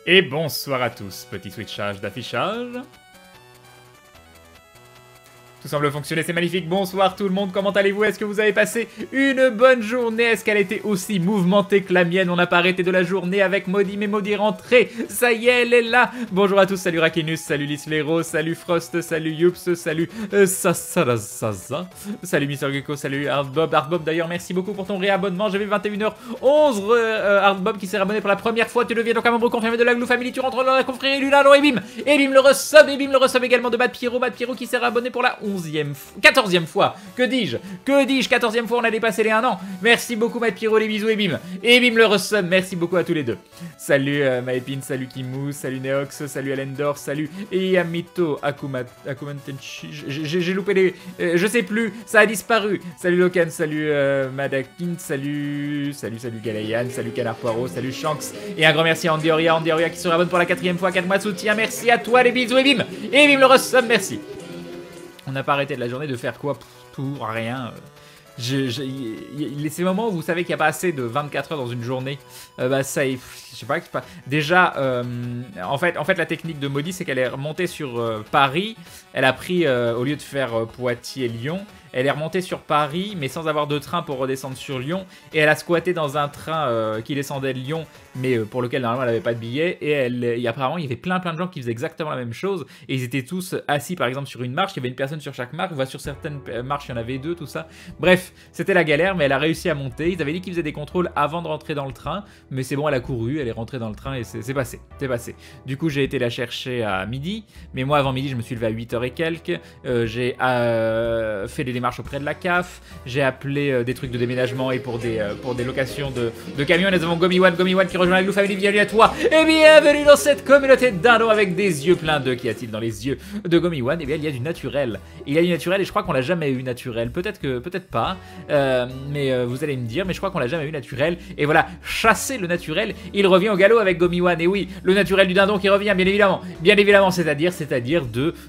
Et bonsoir à tous, petit switchage d'affichage. Tout semble fonctionner, c'est magnifique. Bonsoir tout le monde, comment allez-vous? Est-ce que vous avez passé une bonne journée? Est-ce qu'elle était aussi mouvementée que la mienne? On n'a pas arrêté de la journée avec Maudit, mais Maudit est rentré. Ça y est, elle est là. Bonjour à tous, salut Rakenus, salut Lislero, salut Frost, salut Youps, salut Saza, salut Mr. Gecko, salut Hardbob. Hardbob d'ailleurs, merci beaucoup pour ton réabonnement. J'avais 21h11. Hardbob qui s'est abonné pour la première fois. Tu deviens donc un membre confirmé de la Glue Family. Tu rentres dans la confrérie Lulalo et bim. Et bim le resub. Et bim le resub également de Mad Pyro. Mad Pyro qui s'est abonné pour la 14e fois, que dis-je, 14e fois, on a dépassé les 1 an. Merci beaucoup Mad Pyro, les bisous et bim le resub, merci beaucoup à tous les deux. Salut Maepin, salut Kimou, salut Neox, salut Alendor, salut Yamito, Akumantenchi, j'ai loupé les, je sais plus, ça a disparu. Salut Lokan, salut Madakin, salut Galayan, salut Canard Poirot, salut Shanks, et un grand merci à Andioria qui se rabonne pour la 4e fois, 4 mois de soutien, merci à toi les bisous et bim le resub, merci. On n'a pas arrêté de la journée de faire quoi? Tout, rien. Ces moments où vous savez qu'il n'y a pas assez de 24 heures dans une journée, bah ça, je sais pas. Déjà, en fait, la technique de Maudit, c'est qu'elle est remontée sur Paris. Elle a pris, au lieu de faire Poitiers-Lyon, elle est remontée sur Paris, mais sans avoir de train pour redescendre sur Lyon. Et elle a squatté dans un train qui descendait de Lyon, mais pour lequel normalement elle n'avait pas de billet. Et apparemment, il y avait plein de gens qui faisaient exactement la même chose. Et ils étaient tous assis, par exemple, sur une marche. Il y avait une personne sur chaque marche. Sur certaines marches, il y en avait 2, tout ça. Bref, c'était la galère, mais elle a réussi à monter. Ils avaient dit qu'ils faisaient des contrôles avant de rentrer dans le train. Mais c'est bon, elle a couru, elle est rentrée dans le train et c'est passé. Du coup, j'ai été la chercher à midi. Mais moi, avant midi, je me suis levé à 8h et quelques. J'ai fait des démarches auprès de la CAF, j'ai appelé des trucs de déménagement et pour des locations de camions. Nous avons Gomiwan qui rejoint la Glue Family. Bienvenue à toi et bienvenue dans cette communauté d'Indo avec des yeux pleins d'eux. Qu'y a-t-il dans les yeux de Gomiwan? Eh bien, il y a du naturel. Il y a du naturel et je crois qu'on l'a jamais eu naturel. Peut-être pas, mais vous allez me dire, mais je crois qu'on l'a jamais eu naturel. Et voilà, chasser le naturel, il revient au galop avec Gomiwan. Et oui, le naturel du dindon qui revient, bien évidemment, c'est-à-dire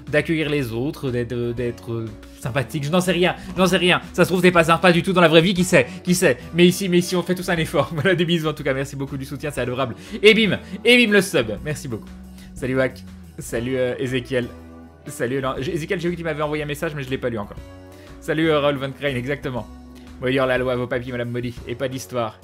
d'accueillir les autres, d'être sympathique, je n'en sais rien, ça se trouve t'es pas sympa du tout dans la vraie vie, qui sait, mais ici on fait tous un effort. Voilà, des bisous en tout cas, merci beaucoup du soutien, c'est adorable, et bim le sub, merci beaucoup. Salut Wack, salut Ezekiel, salut, non, Ezekiel, j'ai vu que tu m'avais envoyé un message mais je l'ai pas lu encore. Salut Raoul Van Crane, exactement. Bon, lire la loi à vos papiers madame Maudit, et pas d'histoire.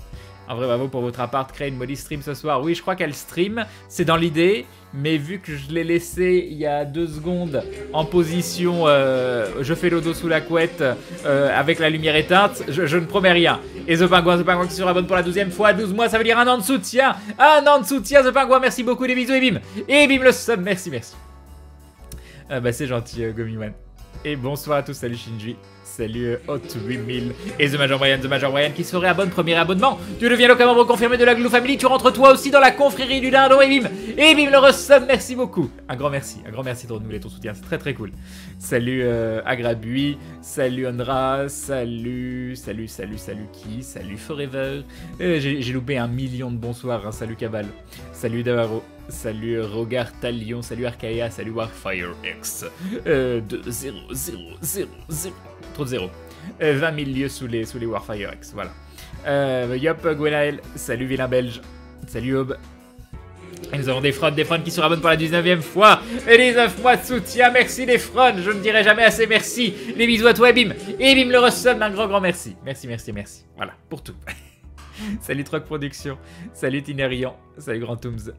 En vrai, bravo pour votre appart. Crane, Maudit stream ce soir. Oui, je crois qu'elle stream. C'est dans l'idée. Mais vu que je l'ai laissé il y a 2 secondes en position je fais le dos sous la couette avec la lumière éteinte, je ne promets rien. Et The Pingouin qui se rabonne pour la 12e fois. 12 mois, ça veut dire 1 an de soutien. 1 an de soutien, The Pingouin. Merci beaucoup, des bisous et bim. Et bim le sub. Merci. Bah, c'est gentil, Gomiwan. Et bonsoir à tous. Salut Shinji. Salut Hot 8000 et The Major Brian qui se réabonne, premier abonnement. Tu deviens donc un membre confirmé de la Glue Family. Tu rentres toi aussi dans la confrérie du Dindo et bim le resub. Merci beaucoup. Un grand merci de renouveler ton soutien, c'est très cool. Salut Agrabui, salut Andra, salut qui, salut Forever. J'ai loupé 1 million de bonsoirs, hein. Salut Cabal, salut Davaro. Salut Rogar Talion, salut Arcaea, salut Warfire X 2000 trop de 0. 20 000 lieux sous les Warfire X, voilà. Yop, Gwenaël, salut Vilain Belge, salut Aube. Et nous avons des fronts qui se rabonnent pour la 19e fois. Et 19 mois de soutien, merci les fronts, je ne dirai jamais assez merci. Les bisous à toi et bim le resub, un grand merci. Merci. Voilà, pour tout. Salut Truck Production, salut Tinerian, salut Grand Tooms.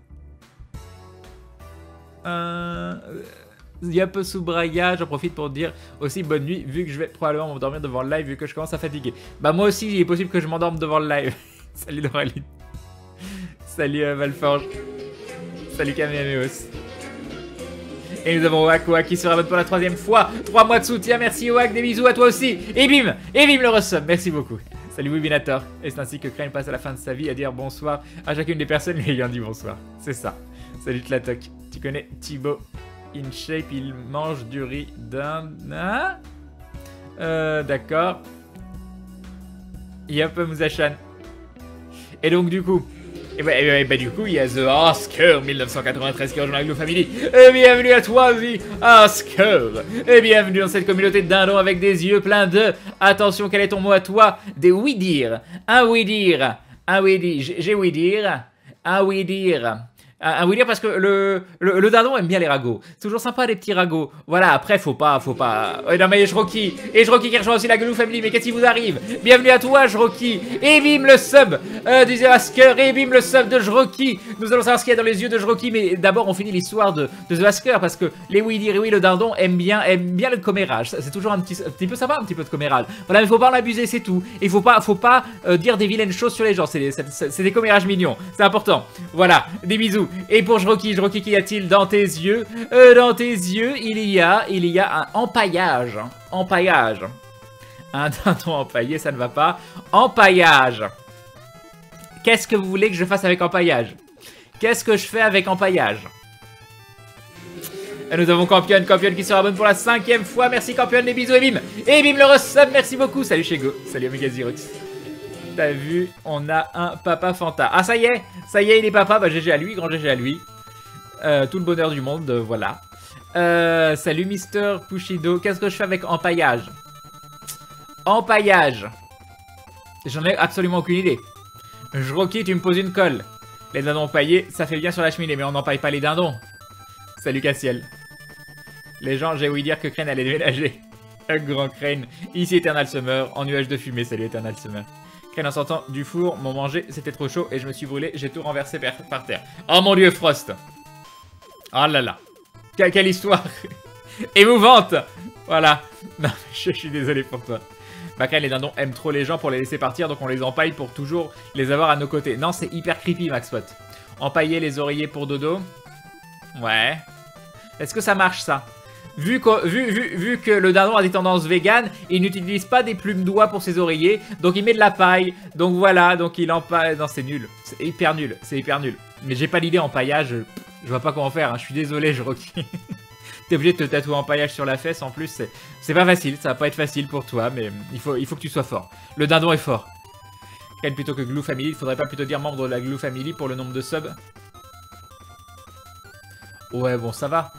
Yop Soubraya, j'en profite pour dire aussi bonne nuit vu que je vais probablement m'endormir devant le live vu que je commence à fatiguer. Bah moi aussi il est possible que je m'endorme devant le live. Salut Doraline. Salut Valforge. Salut Kamehameos. Et nous avons Oak qui se rabonne pour la 3e fois. 3 mois de soutien, merci Oak, des bisous à toi aussi. Et bim le resub, merci beaucoup. Salut Webinator. Et c'est ainsi que Crane passe à la fin de sa vie à dire bonsoir à chacune des personnes lui ayant dit bonsoir. C'est ça. Salut Tlatoc. Tu connais Thibaut? In shape, il mange du riz d'Inde. Hein? D'accord. Yop, Mouzachan. Et donc, du coup, il y a The Oscar 1993 qui rejoint la Glue Family. Et bienvenue à toi, The Oscar. Et bienvenue dans cette communauté de dindons avec des yeux pleins de... Attention, quel est ton mot à toi? Des oui-dire. Un oui-dire. J'ai oui-dire. Un oui-dire. Un oui dire parce que le dindon aime bien les ragots. C'est toujours sympa les petits ragots. Voilà, après faut pas. Non mais Jrocky. Et Jrocky qui rejoint aussi la Glue Family. Mais qu'est-ce qui vous arrive? Bienvenue à toi Jrocky. Et bim le sub du Zewasker. Et bim le sub de Jrocky. Nous allons savoir ce qu'il y a dans les yeux de Jrocky. Mais d'abord on finit l'histoire de Zewasker. Parce que les oui dire et oui le dindon aiment bien le commérage. C'est toujours un petit peu sympa, un petit peu de commérage. Voilà, mais faut pas en abuser, c'est tout. Et faut pas dire des vilaines choses sur les gens. C'est des commérages mignons. C'est important. Voilà, des bisous. Et pour Jrocky, qu'y a-t-il dans tes yeux? Dans tes yeux, il y a un empaillage. Empaillage. Un dindon empaillé, ça ne va pas. Empaillage. Qu'est-ce que vous voulez que je fasse avec empaillage? Qu'est-ce que je fais avec empaillage? Et nous avons Campion qui se rabonne pour la 5e fois. Merci Campion, les bisous et bim. Et bim le resub, merci beaucoup. Salut Shego, salut Omega Xerox. T'as vu, on a un papa Fanta. Ah ça y est, il est papa, bah GG à lui, grand GG à lui. Tout le bonheur du monde, voilà. Salut Mister Pushido, qu'est-ce que je fais avec empaillage? Empaillage. J'en ai absolument aucune idée. Jrocky, tu me poses une colle. Les dindons empaillés, ça fait bien sur la cheminée, mais on n'empaille pas les dindons. Salut Cassiel. Les gens, j'ai ouï dire que Crane allait déménager. Un grand Crane. Ici Eternal Summer, en nuage de fumée, salut Eternal Summer. Crane en sortant du four, m'ont mangé, c'était trop chaud et je me suis brûlé, j'ai tout renversé par terre. Oh mon dieu, Frost. Oh là là. Quelle histoire. Émouvante. Voilà. Non, je suis désolé pour toi. Bah Crane, les dindons aiment trop les gens pour les laisser partir, donc on les empaille pour toujours les avoir à nos côtés. Non, c'est hyper creepy, Maxpot. Empailler les oreillers pour dodo. Ouais. Est-ce que ça marche, ça? Vu que le dindon a des tendances véganes, il n'utilise pas des plumes d'oie pour ses oreillers, donc il met de la paille. Donc voilà, donc il empaille. Non, c'est nul. C'est hyper nul. C'est hyper nul. Mais j'ai pas l'idée empaillage. Je vois pas comment faire. Hein. Je suis désolé, Jrocky. T'es obligé de te tatouer empaillage sur la fesse. En plus, c'est pas facile. Ça va pas être facile pour toi, mais il faut que tu sois fort. Le dindon est fort. Quel plutôt que Glue Family. Il faudrait pas plutôt dire membre de la Glue Family pour le nombre de subs? Ouais, bon, ça va.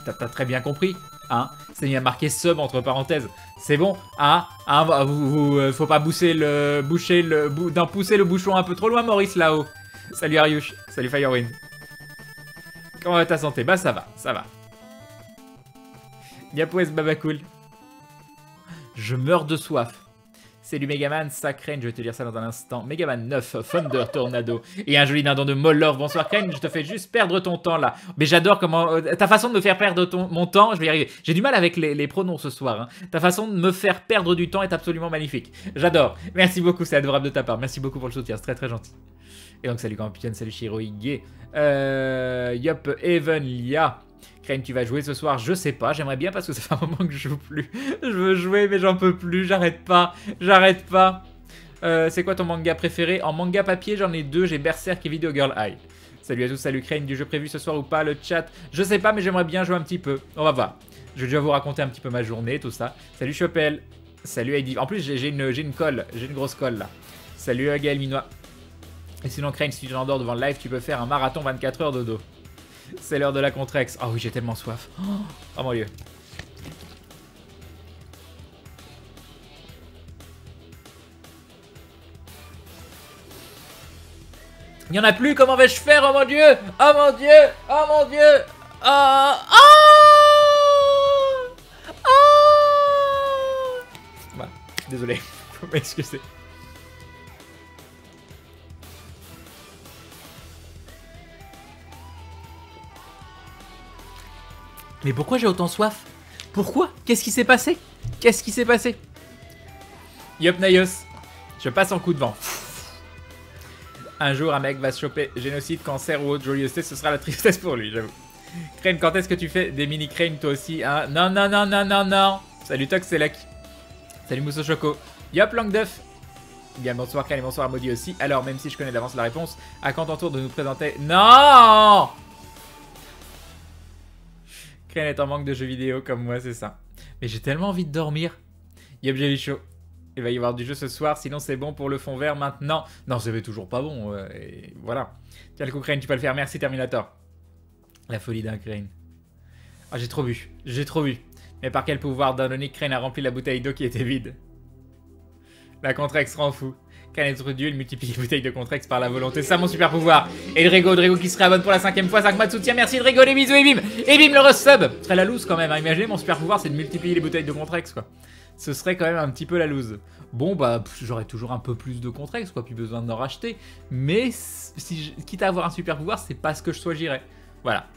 T'as très bien compris, hein. C'est bien marqué sub entre parenthèses. C'est bon, hein. Faut pas pousser le bouchon un peu trop loin, Maurice, là-haut. Salut Ariush, salut Firewind. Comment va ta santé? Bah ça va, ça va. Yapoues Babacool. Je meurs de soif. C'est du Megaman, ça Crane, je vais te dire ça dans un instant. Megaman 9, Thunder Tornado. Et un joli dindon de Molor. Bonsoir Crane, je te fais juste perdre ton temps là. Mais j'adore comment... ta façon de me faire perdre mon temps, je vais y arriver. J'ai du mal avec les pronoms ce soir. Hein. Ta façon de me faire perdre du temps est absolument magnifique. J'adore. Merci beaucoup, c'est adorable de ta part. Merci beaucoup pour le soutien, c'est très très gentil. Et donc salut Campion, salut Shirohige. Yup, Even, Lia. Crane, tu vas jouer ce soir? Je sais pas, j'aimerais bien parce que ça fait un moment que je joue plus. Je veux jouer mais j'en peux plus, j'arrête pas. C'est quoi ton manga préféré? En manga papier, j'en ai deux, j'ai Berserk et Video Girl Eye. Salut à tous, salut Crane, du jeu prévu ce soir ou pas? Le chat, je sais pas mais j'aimerais bien jouer un petit peu. On va voir. Je vais déjà vous raconter un petit peu ma journée, tout ça. Salut Chopel, salut Heidi. En plus j'ai une colle, j'ai une grosse colle là. Salut Gaël Minois. Et sinon Crane, si tu t'endors devant le live, tu peux faire un marathon 24 heures de dos. C'est l'heure de la Contrex. Oh oui, j'ai tellement soif. Oh mon dieu. Il n'y en a plus, comment vais-je faire? Oh mon dieu. Oh mon dieu. Oh mon dieu. Oh. Oh. Oh. Voilà. Désolé. Faut m'excuser. Mais pourquoi j'ai autant soif? Pourquoi? Qu'est-ce qui s'est passé? Qu'est-ce qui s'est passé? Yop Nayos, je passe en coup de vent. Un jour, un mec va se choper génocide, cancer ou autre joyeuseté, ce sera la tristesse pour lui, j'avoue. Crane, quand est-ce que tu fais des mini Crane toi aussi, hein? Non, non, non, non, non, non. Salut Toxelec. Salut Mousso Choco. Yop Langduff. Bien, bonsoir Crane et bonsoir Maudit aussi. Alors, même si je connais d'avance la réponse, à quand ton tour de nous présenter? Non! Crane est en manque de jeux vidéo comme moi, c'est ça. Mais j'ai tellement envie de dormir. Yop Jelly Show. Il va y avoir du jeu ce soir, sinon c'est bon pour le fond vert maintenant. Non, c'est toujours pas bon. Et voilà. Tiens le coup Crane, tu peux le faire. Merci Terminator. La folie d'un Crane. Ah, j'ai trop bu. J'ai trop bu. Mais par quel pouvoir d'Anonic, Crane a rempli la bouteille d'eau qui était vide. La Contrex rend fou. Crane est trop dur, il multiplie les bouteilles de Contrex par la volonté. C'est ça mon super pouvoir. Et Drago qui se réabonne pour la 5ème fois. 5 mois de soutien. Merci Drago, les bisous et bim. Et bim le resub. Ce serait la loose quand même. Hein. Imaginez mon super pouvoir, c'est de multiplier les bouteilles de Contrex quoi. Ce serait quand même un petit peu la loose. Bon bah j'aurais toujours un peu plus de Contrex quoi, plus besoin d'en racheter. Mais si quitte à avoir un super pouvoir, c'est pas ce que je choisirais. Voilà.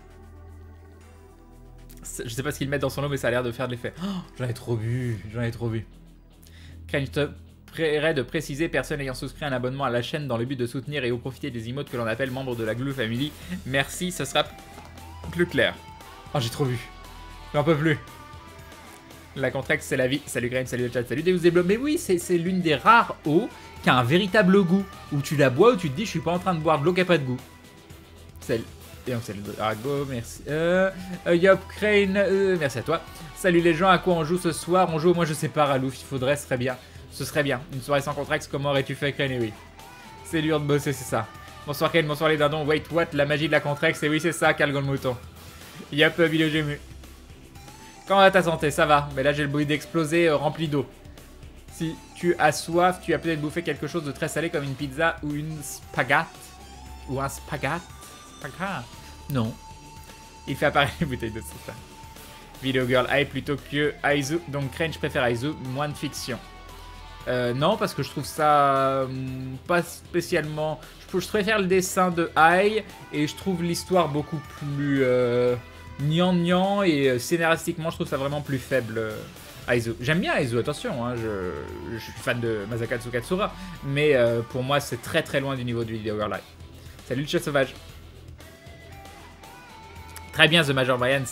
Je sais pas ce qu'ils mettent dans son lot, mais ça a l'air de faire de l'effet. Oh, j'en ai trop vu, Crane, je te prierais de préciser, personne ayant souscrit un abonnement à la chaîne dans le but de soutenir et ou profiter des emotes que l'on appelle membres de la Glue Family. Merci, ce sera plus clair. Oh, j'ai trop vu. J'en peux plus. La Contrex, c'est la vie. Salut Crane, salut le chat, salut Deus Blob. Mais oui, c'est l'une des rares eaux qui a un véritable goût. Où tu la bois, où tu te dis, je suis pas en train de boire de l'eau qui a pas de goût. Celle. Et donc c'est le Drago, merci. Yop, Crane, merci à toi. Salut les gens, à quoi on joue ce soir? On joue, moi je sais pas, Ralouf, il faudrait, ce serait bien. Une soirée sans Contrex, comment aurais-tu fait, Crane? Et oui. C'est dur de bosser, c'est ça. Bonsoir Crane, bonsoir les dindons. Wait, what? La magie de la Contrex, et oui, c'est ça, Calgon le mouton. Yop, vidéo gému. Comment va ta santé? Ça va. Mais là j'ai le bruit d'exploser rempli d'eau. Si tu as soif, tu as peut-être bouffé quelque chose de très salé comme une pizza ou une spaghetti. Ou un spaghetti. Non. Il fait apparaître les bouteilles de soda. Video Girl Eye plutôt que Aizu. Donc Crane, je préfère Aizu, moins de fiction. Non, parce que je trouve ça pas spécialement... Je préfère le dessin de Ai et je trouve l'histoire beaucoup plus gnangnan et scénaristiquement, je trouve ça vraiment plus faible. Aizu. J'aime bien Aizu, attention, hein, je suis fan de Masakatsu Katsura, mais pour moi c'est très très loin du niveau du Video Girl Eye. Salut le chat sauvage. Très bien, The Major Brian,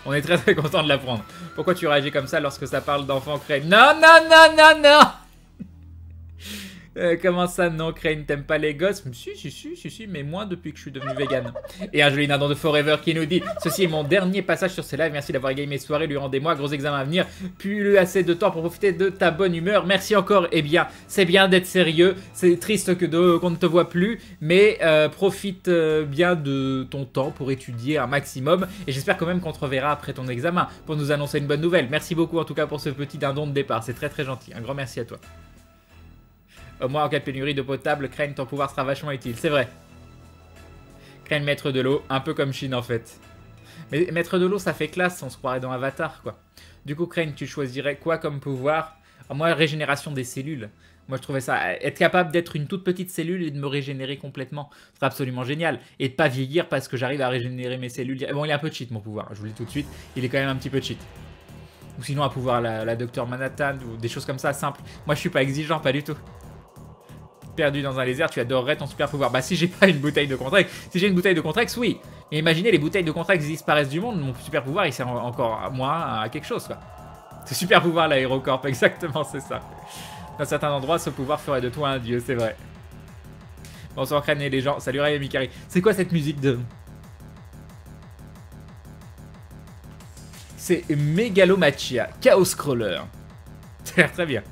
on est très très content de l'apprendre. Pourquoi tu réagis comme ça lorsque ça parle d'enfants Crane? Non, non, non, non, non. Comment ça, non, Crane, t'aimes pas les gosses? Si, mais moins depuis que je suis devenu vegan. Et un joli dindon de Forever qui nous dit: ceci est mon dernier passage sur ces lives, merci d'avoir égayé mes soirées durant des mois, gros examen à venir, plus assez de temps pour profiter de ta bonne humeur, merci encore. Eh bien, c'est bien d'être sérieux, c'est triste qu'on ne te voit plus, mais profite bien de ton temps pour étudier un maximum, et j'espère quand même qu'on te reverra après ton examen, pour nous annoncer une bonne nouvelle. Merci beaucoup en tout cas pour ce petit dindon de départ, c'est très très gentil, un grand merci à toi. Au moins en cas de pénurie d'eau potable, Crane, ton pouvoir sera vachement utile, c'est vrai. Crane, maître de l'eau, un peu comme Shin en fait. Mais maître de l'eau, ça fait classe, on se croirait dans Avatar quoi. Du coup, Crane, tu choisirais quoi comme pouvoir? Moi, régénération des cellules. Moi, je trouvais ça, être capable d'être une toute petite cellule et de me régénérer complètement, ce serait absolument génial. Et de pas vieillir parce que j'arrive à régénérer mes cellules. Bon, il est un peu cheat mon pouvoir, je vous le dis tout de suite, il est quand même un petit peu cheat. Ou sinon, un pouvoir la Docteur Manhattan ou des choses comme ça, simples. Moi, je suis pas exigeant, pas du tout. Perdu dans un lézard, tu adorerais ton super pouvoir. Bah si j'ai pas une bouteille de Contrex, si j'ai une bouteille de Contrex, oui. Mais imaginez les bouteilles de Contrex disparaissent du monde, mon super pouvoir il sert encore moins à quelque chose quoi. Ce super pouvoir l'aérocorp, exactement c'est ça. Dans certains endroits, ce pouvoir ferait de toi un dieu, c'est vrai. Bonsoir Crane et les gens, salut Ray et Mikari. C'est quoi cette musique de... C'est Megalomachia, Chaos Crawler. Ça a l'air très bien.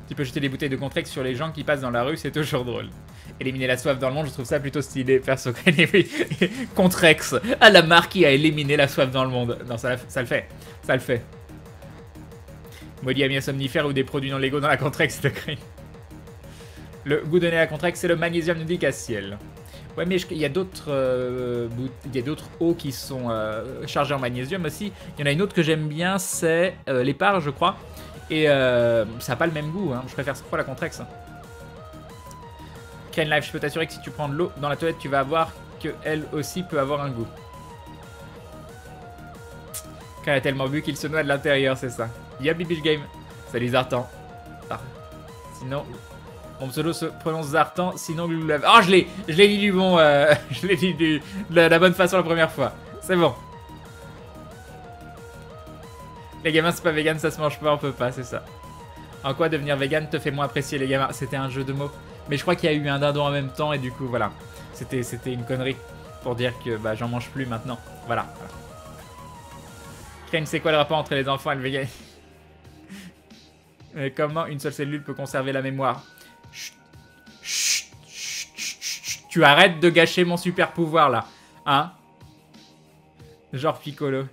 Tu peux jeter des bouteilles de Contrex sur les gens qui passent dans la rue, c'est toujours drôle. Éliminer la soif dans le monde, je trouve ça plutôt stylé. Perso, Contrex, à la marque qui a éliminé la soif dans le monde. Non, ça le fait. Ça le fait. Maudit ami somnifère ou des produits non légaux dans la Contrex de Crane. Le goût donné à la Contrex, c'est le magnésium nous dit ciel. Ouais, mais il y a d'autres eaux qui sont chargées en magnésium aussi. Il y en a une autre que j'aime bien, c'est l'épar, je crois. Et ça n'a pas le même goût, hein. Je préfère cette fois la Contrex. Crane Life, je peux t'assurer que si tu prends de l'eau dans la toilette, tu vas voir qu'elle aussi peut avoir un goût. Crane a tellement bu qu'il se noie de l'intérieur, c'est ça. Y'a Bibiche Game. Salut Zartan. Ah. Sinon, mon pseudo se prononce Zartan, sinon Gloulev. Oh, je l'ai dit du bon, je l'ai dit de la bonne façon la première fois. C'est bon. Les gamins, c'est pas vegan, ça se mange pas, on peut pas, c'est ça. En quoi devenir vegan te fait moins apprécier les gamins? C'était un jeu de mots. Mais je crois qu'il y a eu un dindon en même temps et du coup, voilà. C'était une connerie pour dire que bah, j'en mange plus maintenant. Voilà. Crane, c'est quoi le rapport entre les enfants et le vegan? Comment une seule cellule peut conserver la mémoire? Chut, chut, chut, chut, chut. Tu arrêtes de gâcher mon super pouvoir là. Hein? Genre Piccolo.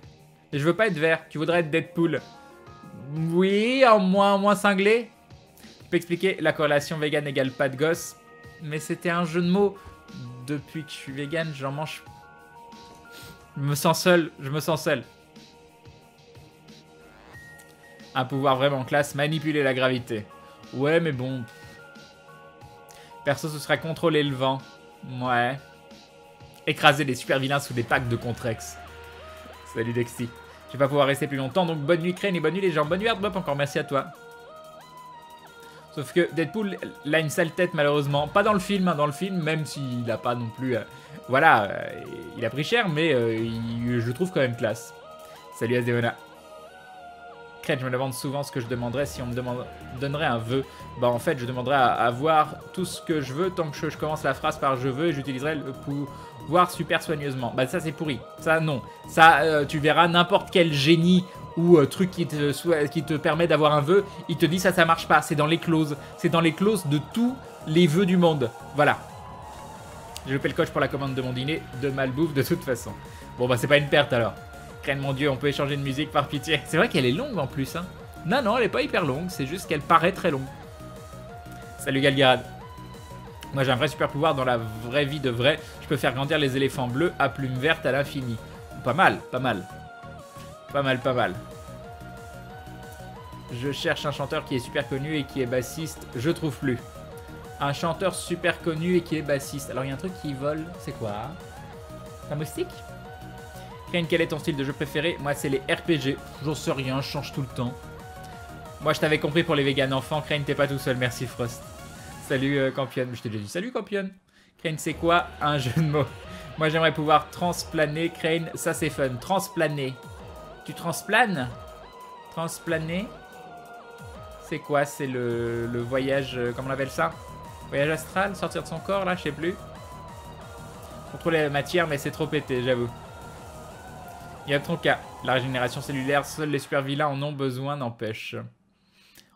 Et je veux pas être vert, tu voudrais être Deadpool. Oui, en moins cinglé. Je peux expliquer, la corrélation vegan égale pas de gosse. Mais c'était un jeu de mots. Depuis que je suis vegan, j'en mange. Je me sens seul, je me sens seul. Un pouvoir vraiment classe, manipuler la gravité. Ouais, mais bon. Perso, ce sera contrôler le vent. Ouais. Écraser des super vilains sous des packs de Contrex. Salut Dexty. Je vais pas pouvoir rester plus longtemps, donc bonne nuit Crane et bonne nuit les gens. Bonne nuit Hardbop, encore merci à toi. Sauf que Deadpool, il a une sale tête malheureusement. Pas dans le film, hein, dans le film, même s'il a pas non plus... voilà, il a pris cher, mais je le trouve quand même classe. Salut Asdeona. Crane, je me demande souvent ce que je demanderais si on me donnerait un vœu. Bah en fait, je demanderais à avoir tout ce que je veux tant que je commence la phrase par je veux et j'utiliserai le pouvoir super soigneusement. Bah ça c'est pourri. Ça non. Ça, tu verras n'importe quel génie ou truc qui te permet d'avoir un vœu, il te dit ça marche pas. C'est dans les clauses. C'est dans les clauses de tous les vœux du monde. Voilà. J'ai loupé le coche pour la commande de mon dîner de malbouffe de toute façon. Bon bah c'est pas une perte alors. Crane, mon dieu, on peut échanger de musique par pitié. C'est vrai qu'elle est longue en plus. Hein. Non, non, elle est pas hyper longue. C'est juste qu'elle paraît très longue. Salut Galgarad. Moi j'ai un vrai super pouvoir dans la vraie vie de vrai. Je peux faire grandir les éléphants bleus à plumes vertes à l'infini. Pas mal, pas mal. Pas mal, pas mal. Je cherche un chanteur qui est super connu et qui est bassiste. Je trouve plus. Un chanteur super connu et qui est bassiste. Alors il y a un truc qui vole. C'est quoi? Un moustique? Crane, quel est ton style de jeu préféré? Moi, c'est les RPG. J'en sais rien, je change tout le temps. Moi, je t'avais compris pour les véganes enfants. Crane, t'es pas tout seul. Merci, Frost. Salut, Campion. Je t'ai déjà dit salut, Campion. Crane, c'est quoi un jeu de mots? Moi, j'aimerais pouvoir transplaner. Crane, ça, c'est fun. Transplaner. Tu transplanes? Transplaner? C'est quoi? C'est le voyage... comment on appelle ça? Voyage astral? Sortir de son corps, là? Je sais plus. Contrôler la matière, mais c'est trop pété, j'avoue. Il y a ton cas. La régénération cellulaire, seuls les super vilains en ont besoin, n'empêche.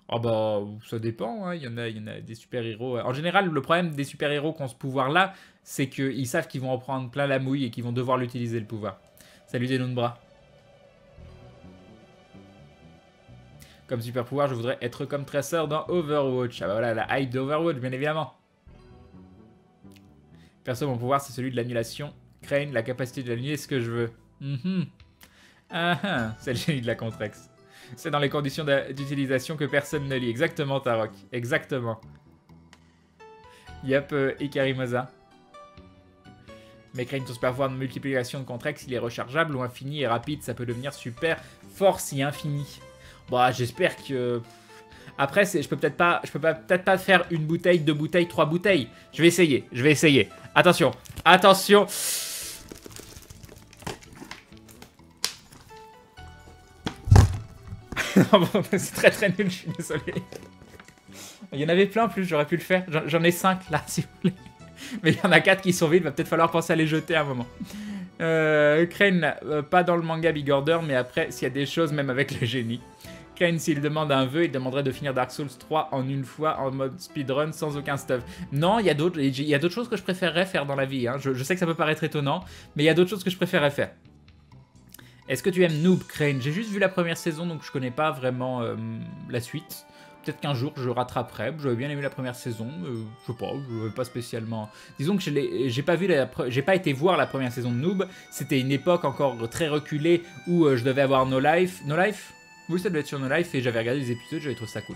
Oh bah, ça dépend, hein. Il y en a des super-héros. En général, le problème des super-héros qui ont ce pouvoir-là, c'est qu'ils savent qu'ils vont en prendre plein la mouille et qu'ils vont devoir l'utiliser, le pouvoir. Salut Denunbra. Comme super-pouvoir, je voudrais être comme Tracer dans Overwatch. Ah bah voilà, la hype d'Overwatch, bien évidemment. Perso, mon pouvoir, c'est celui de l'annulation. Crane, la capacité de l'annuler ce que je veux. C'est le génie de la Contrex. C'est dans les conditions d'utilisation que personne ne lit. Exactement, Tarok. Exactement. Yep, Ikarimosa. Mais Crane, ton super pouvoir de multiplication de Contrex, il est rechargeable ou infini et rapide. Ça peut devenir super fort si infini. Bon, j'espère que... Après, je peux peut-être pas faire une bouteille, 2 bouteilles, 3 bouteilles. Je vais essayer. Attention, attention. C'est très très nul, je suis désolé. Il y en avait plein plus, j'aurais pu le faire. J'en ai 5 là, si vous voulez. Mais il y en a 4 qui sont vides, va peut-être falloir penser à les jeter à un moment. Crane, pas dans le manga Big Order, mais après, s'il y a des choses, même avec le génie. Crane, s'il demande un vœu, il demanderait de finir Dark Souls 3 en une fois, en mode speedrun, sans aucun stuff. Non, il y a d'autres choses que je préférerais faire dans la vie. Hein. Je sais que ça peut paraître étonnant, mais il y a d'autres choses que je préférerais faire. Est-ce que tu aimes Noob, Crane? J'ai juste vu la première saison, donc je connais pas vraiment la suite. Peut-être qu'un jour je rattraperai. J'avais bien aimé la première saison. Je sais pas, je pas spécialement. Disons que j'ai pas été voir la première saison de Noob. C'était une époque encore très reculée où je devais avoir No Life. No Life? Oui, ça devait être sur No Life et j'avais regardé les épisodes, j'avais trouvé ça cool.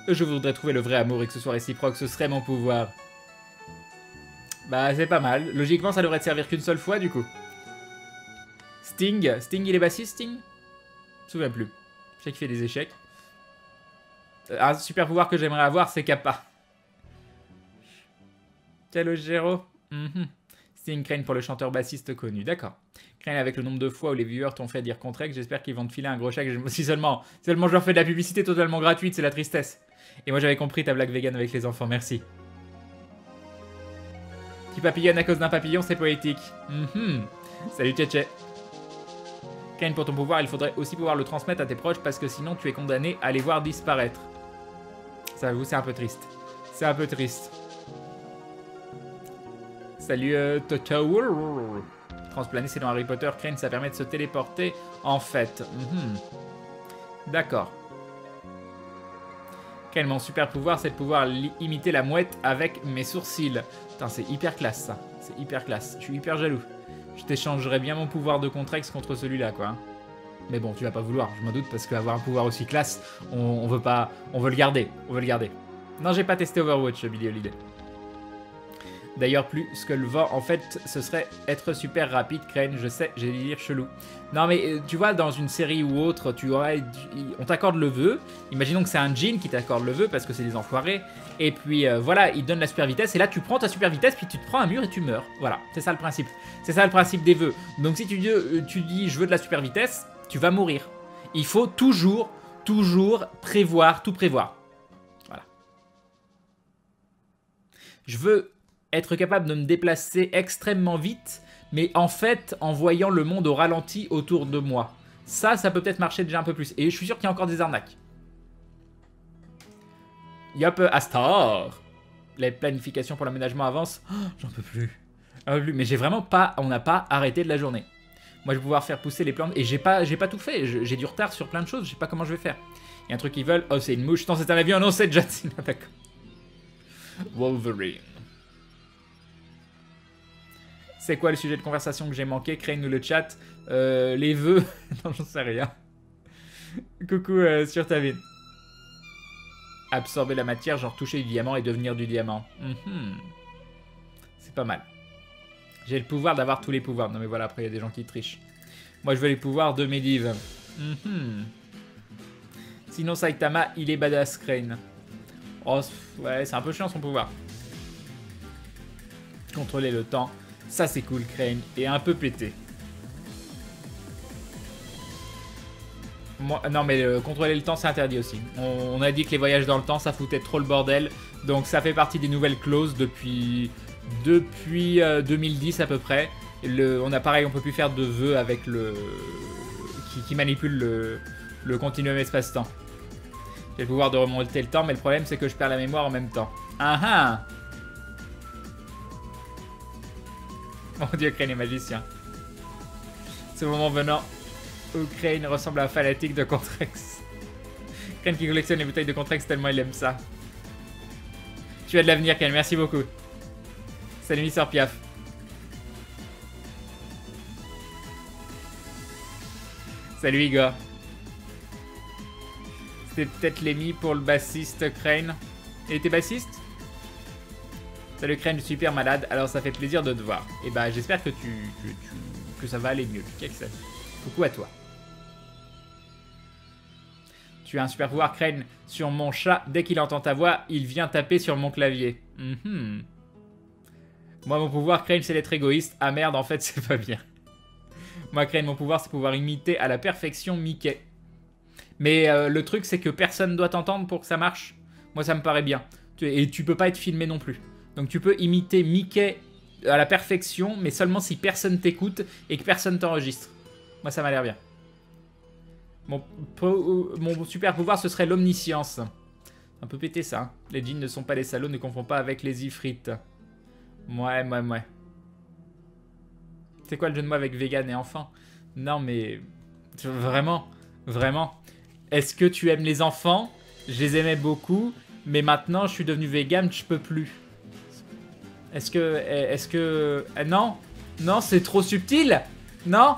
Je voudrais trouver le vrai amour et que ce soit réciproque, ce serait mon pouvoir. Bah, c'est pas mal. Logiquement, ça devrait te servir qu'une seule fois du coup. Sting, il est bassiste, Sting? Je me souviens plus. Je sais qu'il fait des échecs. Un super pouvoir que j'aimerais avoir, c'est Kappa. Calogero. Sting, Crane pour le chanteur bassiste connu. D'accord. Crane avec le nombre de fois où les viewers t'ont fait dire Contrex, j'espère qu'ils vont te filer un gros chèque. Si seulement je leur fais de la publicité totalement gratuite, c'est la tristesse. Et moi j'avais compris ta blague vegan avec les enfants, merci. Qui papillonne à cause d'un papillon, c'est poétique. Salut Tchétché. Crane, pour ton pouvoir, il faudrait aussi pouvoir le transmettre à tes proches parce que sinon tu es condamné à les voir disparaître. Ça, vous, c'est un peu triste. C'est un peu triste. Salut Toto. Transplaner, c'est dans Harry Potter. Crane, ça permet de se téléporter en fait. D'accord. Crane, mon super pouvoir, c'est de pouvoir imiter la mouette avec mes sourcils. Putain, c'est hyper classe, ça. C'est hyper classe. Je suis hyper jaloux. Je t'échangerais bien mon pouvoir de Contrex contre celui-là, quoi. Mais bon, tu vas pas vouloir, je m'en doute, parce qu'avoir un pouvoir aussi classe, on veut pas... On veut le garder. On veut le garder. Non, j'ai pas testé Overwatch, Billy Holiday. D'ailleurs, plus que le vent, en fait, ce serait être super rapide, Crane, je sais, j'ai des délires chelous. Non, mais tu vois, dans une série ou autre, on t'accorde le vœu. Imaginons que c'est un djinn qui t'accorde le vœu parce que c'est des enfoirés. Et puis, voilà, il donne la super vitesse. Et là, tu prends ta super vitesse, puis tu te prends un mur et tu meurs. Voilà, c'est ça le principe. C'est ça le principe des vœux. Donc, si tu dis, je veux de la super vitesse, tu vas mourir. Il faut toujours prévoir, tout prévoir. Voilà. Je veux être capable de me déplacer extrêmement vite, mais en fait, en voyant le monde au ralenti autour de moi. Ça peut peut-être marcher déjà un peu plus. Et je suis sûr qu'il y a encore des arnaques. Yop, Astor. Les planifications pour l'aménagement avancent. Oh, j'en peux plus. Mais j'ai vraiment pas... On n'a pas arrêté de la journée. Moi, je vais pouvoir faire pousser les plantes. Et j'ai pas tout fait. J'ai du retard sur plein de choses. Je sais pas comment je vais faire. Il y a un truc qu'ils veulent. Oh, c'est une mouche. Non, c'est un avion. Non, c'est Jatsina. D'accord. Wolverine. C'est quoi le sujet de conversation que j'ai manqué? Crée-nous le chat. Les vœux. Non, j'en sais rien. Coucou sur ta vie. Absorber la matière, genre toucher du diamant et devenir du diamant. C'est pas mal. J'ai le pouvoir d'avoir tous les pouvoirs. Non mais voilà, après il y a des gens qui trichent. Moi je veux les pouvoirs de Medivh. Sinon Saitama, il est badass, Crane. Oh, ouais, c'est un peu chiant son pouvoir. Contrôler le temps. Ça c'est cool, Crane. Et un peu pété. Moi, non mais contrôler le temps c'est interdit aussi. On a dit que les voyages dans le temps ça foutait trop le bordel. Donc ça fait partie des nouvelles clauses depuis 2010 à peu près. On a pareil, on peut plus faire de vœux avec le... qui manipule le continuum espace-temps. J'ai le pouvoir de remonter le temps mais le problème c'est que je perds la mémoire en même temps. Ah ah. Mon dieu, Crane est magicien. Ce moment venant où Crane ressemble à un fanatique de Contrex. Crane qui collectionne les bouteilles de Contrex tellement il aime ça. Tu as de l'avenir, Crane, merci beaucoup. Salut, Mister Piaf. Salut, Igor. C'était peut-être l'émis pour le bassiste Crane. Il était bassiste? Salut Crane, je suis super malade, alors ça fait plaisir de te voir. Et bah j'espère que que ça va aller mieux. Coucou à toi. Tu as un super pouvoir, Crane. Sur mon chat, dès qu'il entend ta voix, il vient taper sur mon clavier. Moi, mon pouvoir, Crane, c'est d'être égoïste. Ah merde, en fait, c'est pas bien. Moi, Crane, mon pouvoir, c'est pouvoir imiter à la perfection Mickey. Mais le truc, c'est que personne doit t'entendre pour que ça marche. Moi, ça me paraît bien. Et tu peux pas être filmé non plus. Donc tu peux imiter Mickey à la perfection, mais seulement si personne t'écoute et que personne t'enregistre. Moi, ça m'a l'air bien. Mon super pouvoir, ce serait l'omniscience. Un peu pété, ça. Hein. Les djinns ne sont pas des salauds, ne confond pas avec les ifrites. Ouais. C'est quoi le jeu de mots avec vegan et enfant? Non, mais... Vraiment. Est-ce que tu aimes les enfants? Je les aimais beaucoup, mais maintenant, je suis devenu vegan, je peux plus. Est-ce que... Non, c'est trop subtil. Non.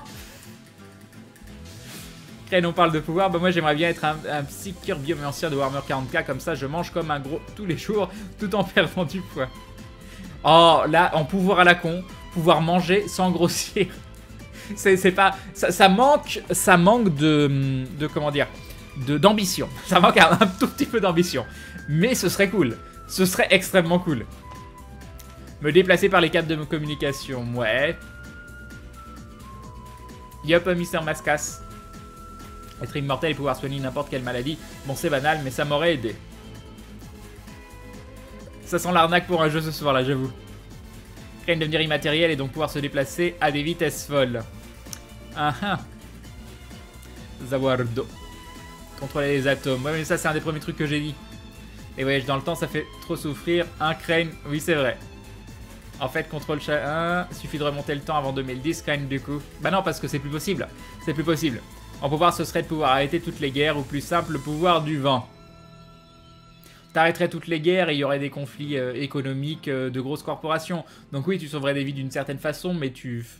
Crane, on parle de pouvoir. Bah moi, j'aimerais bien être un psycheur biomancien de Warhammer 40k. Comme ça, je mange comme un gros tous les jours, tout en perdant du poids. Oh, là, en pouvoir à la con. Pouvoir manger sans grossir. C'est pas... Ça manque de comment dire... d'ambition. Ça manque un tout petit peu d'ambition. Mais ce serait cool. Ce serait extrêmement cool. Me déplacer par les câbles de communication, ouais. Yup, Mister Mascas. Être immortel et pouvoir soigner n'importe quelle maladie. Bon, c'est banal, mais ça m'aurait aidé. Ça sent l'arnaque pour un jeu ce soir, là, j'avoue. Crane devenir immatériel et donc pouvoir se déplacer à des vitesses folles. Zawardo. Contrôler les atomes. Ouais, mais ça, c'est un des premiers trucs que j'ai dit. Les voyages dans le temps, ça fait trop souffrir. Un Crane, oui, c'est vrai. En fait, contrôle chat 1, suffit de remonter le temps avant 2010, Crane, du coup. Bah non, parce que c'est plus possible. C'est plus possible. En pouvoir, ce serait de pouvoir arrêter toutes les guerres, ou plus simple, le pouvoir du vent. T'arrêterais toutes les guerres et il y aurait des conflits économiques de grosses corporations. Donc oui, tu sauverais des vies d'une certaine façon, mais